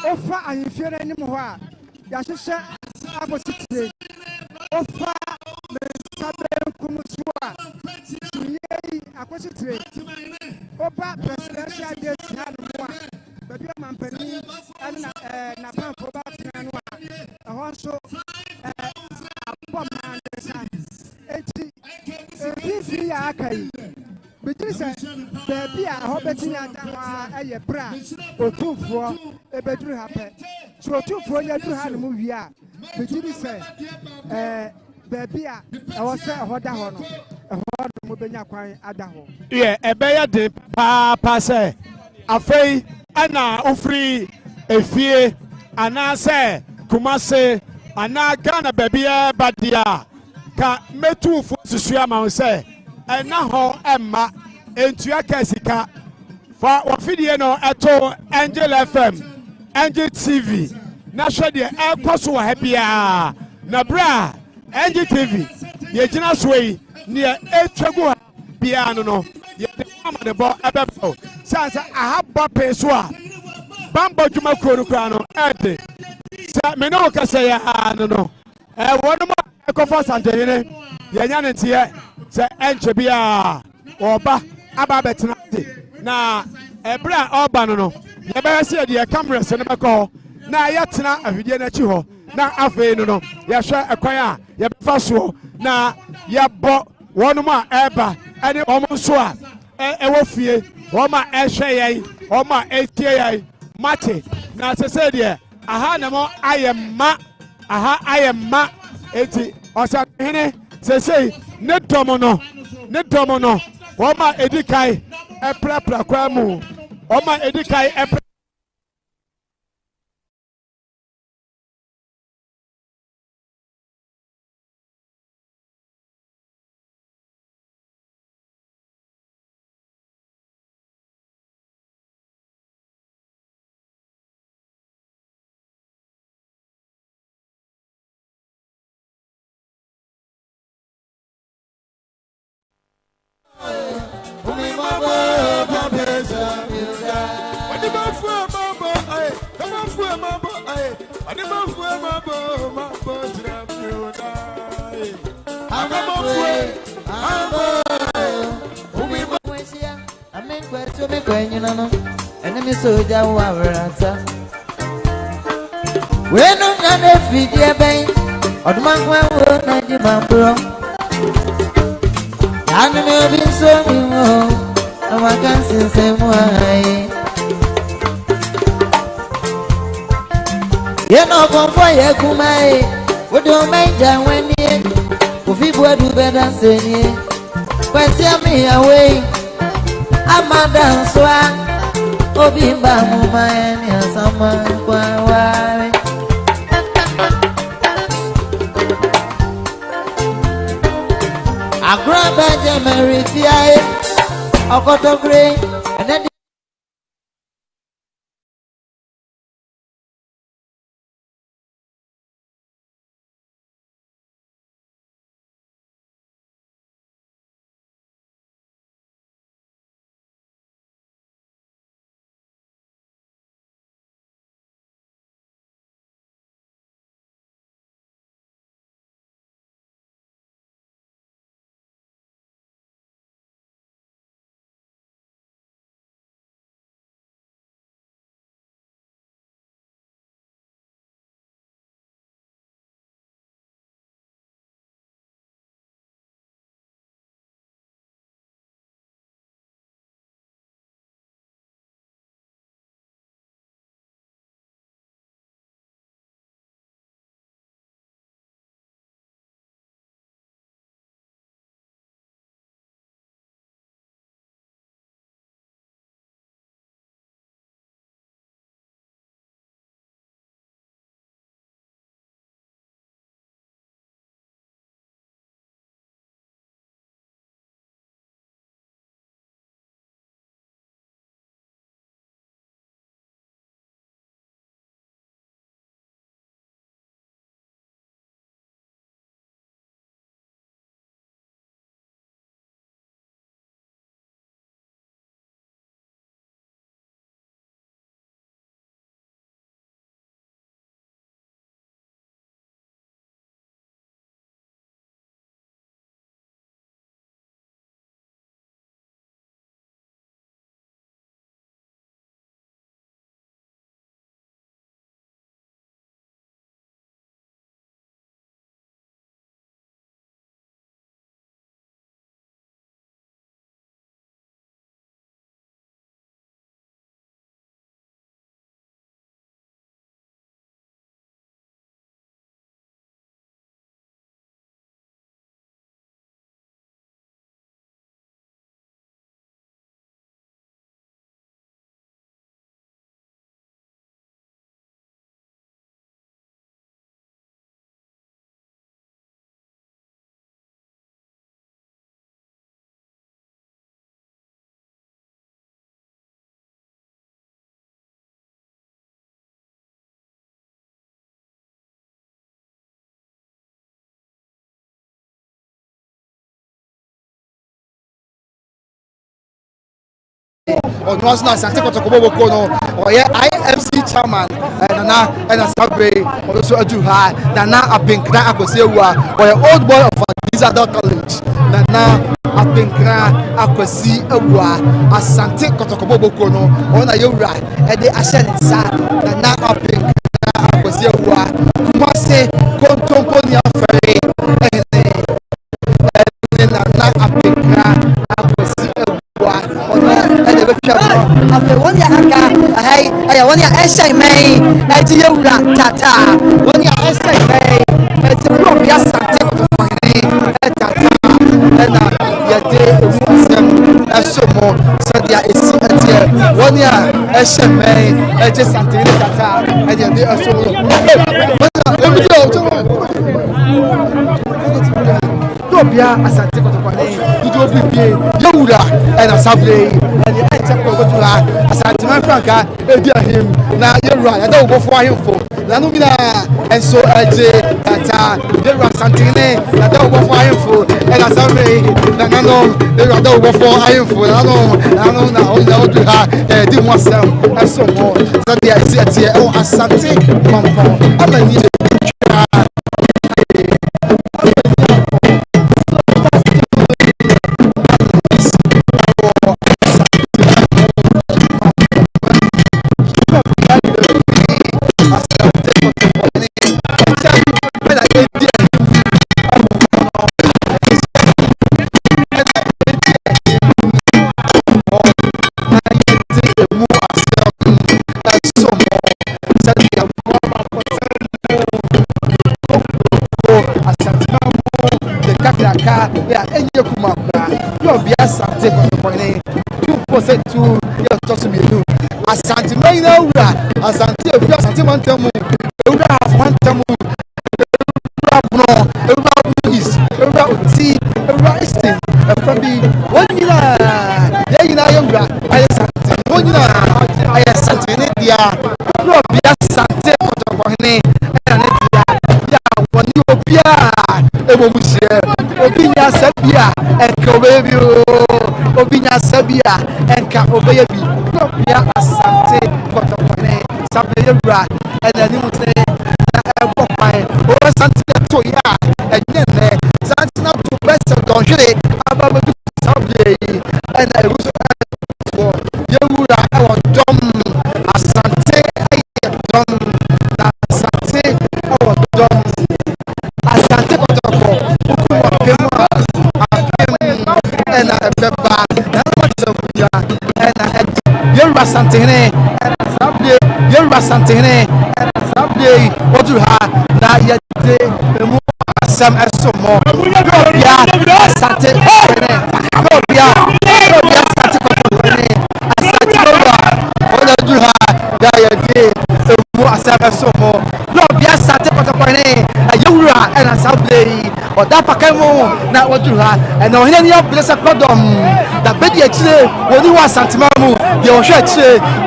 Ofa ahemfie no anim hɔ a yɛahyehyɛ akɔsitire. Ofa mensa benkum so a sunyɛ akɔsitire. Oba presidential gate ha no mu a baabi a mampanin ɛne n'apamfo ba tena no a ɛhɔ nso abɔ maa ne nsa. Enti mfimfini a aka yi bɛgyiri sɛ baabi a ɛhɔ bɛtumi ada hɔ a ɛyɛ berɛ a otumfoɔ ɛbɛduru ha pɛ. So otumfoɔ nyɛ duru ha no mu wie a bɛgyiri sɛ baabi a ɛwɔ sɛ ɛhɔ da hɔ no ɛhɔ no mu bɛnya kwan ada hɔ. Ɛbɛyɛ de paapa sɛ afei ɛna ofiri efie anaasɛ Kumase anaa Ghana baabi ɛba deɛ a ka mɛtuufo susu ama wo sɛ ɛna hɔ ɛmma entua ka sika fa wɔfidie no ɛto Angel FM Angel TV na hwɛ deɛ ɛkɔ so wɔ ha biara na bra Angel TV yɛgyina so yi nea ɛtwa gu ha biara no yɛde amadebɔ ɛbɛbɔ sɛ ahabɔ pee so a bambɔ dwuma kuro no koraa no ɛde sɛ me ne wo kɛsɛ yɛ no wɔnom a ɛkɔfa Asante Hene yɛnya ne nteɛ sɛ ɛnkyɛ biara ɔba aba abɛtena ase na ɛberɛ a ɔba no yɛbɛyɛ sɛ yɛde cameras no bɛkɔ hɔ na yɛtena ahwidie n'akyi hɔ na afei no yɛhwɛ ɛkwan a yɛbɛfa soɔ na yɛbɔ wɔnom a ɛreba ɛne wɔn nso a ɛwɔ fie wɔn a ɛhwɛ yɛn wɔn a ɛtie yɛn mate na sɛ deɛ aha na mo ayɛ mma eti Asante Hene sɛsɛi ne dɔm no wɔn a edi kan ɛprapra kwan mu wɔn a edi kan ɛprɛ. You know, come for your kumai. We don't mind that when you if you do better than you. But tell me away. I'm a dancer. Obimba Mumma and someone. I grab a Jamaican, I got a gray, and then or was not Asante Kotokobo Kono, or IFC chairman, and Daasebre also Ajuha, Nana Apinkra Akosewa, or old boy of Daasebre College, Nana Apinkra Akosi Ewa, Asante Kotokobo Kono, on a Yura, and the Ashensa, Nana Apinkra Akosewa, Kumase, Kontomponia Ferry, and Nana Apinkra Akosi Ewa, and the after 1 year, I want your essay, May, at you, Tata, 1 year essay, May, at the room, yes, Tata, and your day and so more. So there is 1 year essay, May, at just Santa Tata, and your day also. Let me go. Bia Asante Kotokwane, you do be Yoda and Daasebre, and the Executive Asante Mampong him. Now you're right, I don't go for him for Lanumina, and so I did that. There was something I don't go for him for, and Daasebre, Nanano, there are no go for him for Nano, now, do her, do myself, and so more. So there is here, oh, Asante Mampong, I'm a need. Asante Mampong 2% to your toss me. Asante Maina, Asante Mantamu, one Tamu, East, Tea, Rising, from the 1 year. I Asante, 1 year. I Asante India, Robia Sante Mampong and when you appear, Obinya Sabia and Kobebio, Obinya Sabia and Kaobebi, Robia Asante Mampong, Sabia, and then you say, or something to ya, and then something not to best of Donjure, about the Sunday, and I was for Yura, our Dom, Asante, Dom, Asante, our Dom, Asante Kotoko, and I remember, and Yoruba Santene, and Yoruba Santene, and Sunday, what you have, now yet, some and some more. Asante, and Daasebre, or that Pakemo, now what you have, and no any of blessed Kodom, that Betty when you want Santimamu, your church,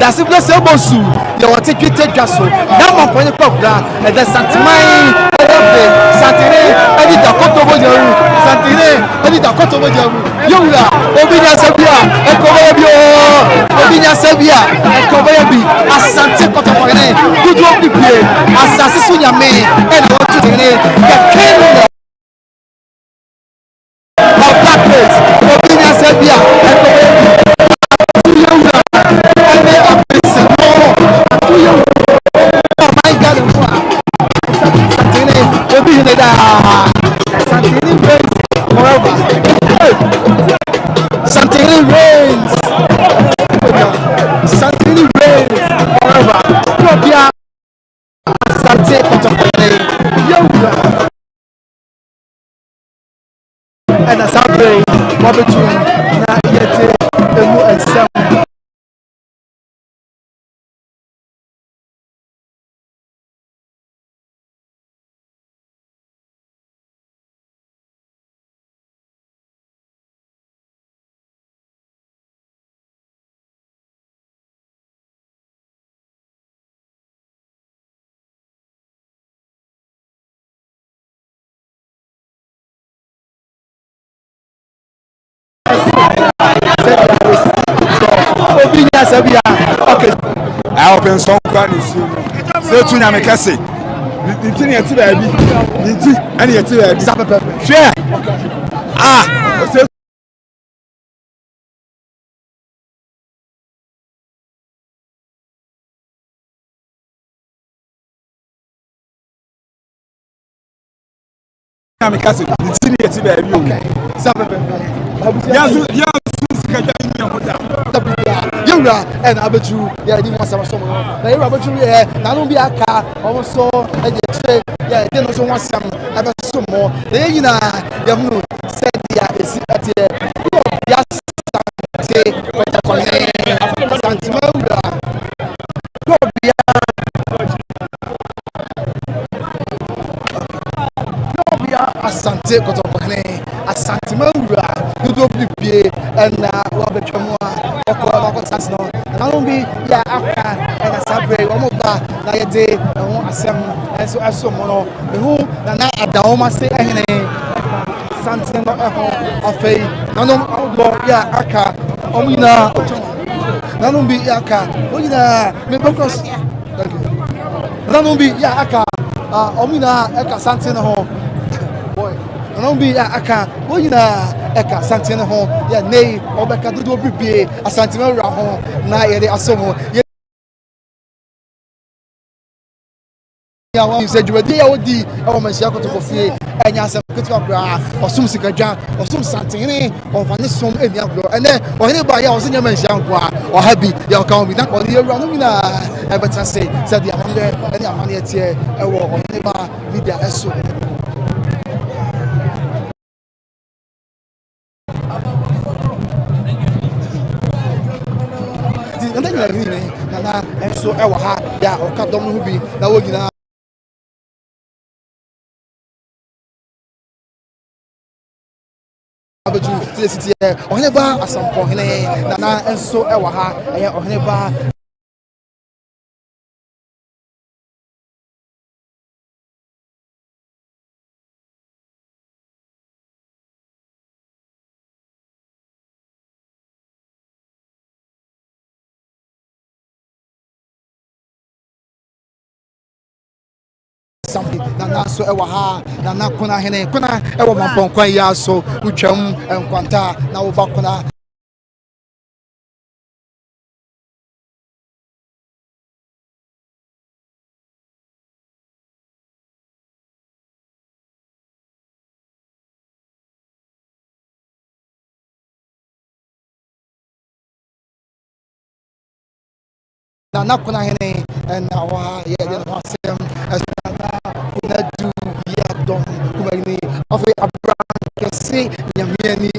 Daasebre Osei Bonsu, your ticket Gasso, now one point popular, and the Santimai, Santine, and the Kotobo, Santine, and the Kotobo, Yola, Obinya Sabia, and Kobebio, Obinya Sabia, and Kobebi, Asante Kotokwane, good work to play, Asasunya me, and what to the king of that place, Obinya Sabia, and Kobebi, Yola, and they are missing more, to you, oh my God, Santine, Obinya, Santine reigns forever, Santine reigns, Santine reigns forever, Robia, Asante Kotokwane, Yola, and Daasebre, Wabetu, na yete, emu esem. sabia okay I open some kind of soon. Say to na me kase. Ni tin yeti ba bi. Ni ti ani yeti ba bi. sapepe Share. Ah, say na me kase. Ni tin yeti ba bi o. sapepe Yazu sika ja ni amoda. yura and abetu ya di mo sama so mo na yura abetu ye na no bi aka o so e de che ya de no so wasam abe so mo na ye nyina ya mu se dia esi atie ya sante kwata kone sante mawura ko bia asante kwata kone asante mawura do bibie na wa betwamu ọkọ sas no na no bi ya aka na sabre wo mo ba na ye de ho asem enso aso mo no ehu na adawo ma se ehene santen no eho afei na no do ya aka omina na no bi ya aka omina me focus na no bi ya aka omina aka santen ho boy na no bi ya aka omina eka santene ho ya nei obeka dodo bibie asantene wura ho na ye de asomo ya wa se dwedi ya odi e wo manhia kotoko fie enya asem ketewa bra osum sikadwa osum santene o vane som eni agro ene o hene ba ya o se nya manhia nko a o habi ya o ka o bi na o de wura no mina e beta se dia amande eni amane etie e wo o hene ba media eso na enso e wa ha ya o ka dom hu bi na wo gina abeju city e ohene ba Asampo Hene na enso e wa ha e ohene ba something na so e wa ha na kuna hene kuna e wa Mampong kwan ya so utwam enkwanta na wo ba kuna na kuna hene na wa ye de no asem kuna du ya dom kuma ni afi abran kesi nyamiani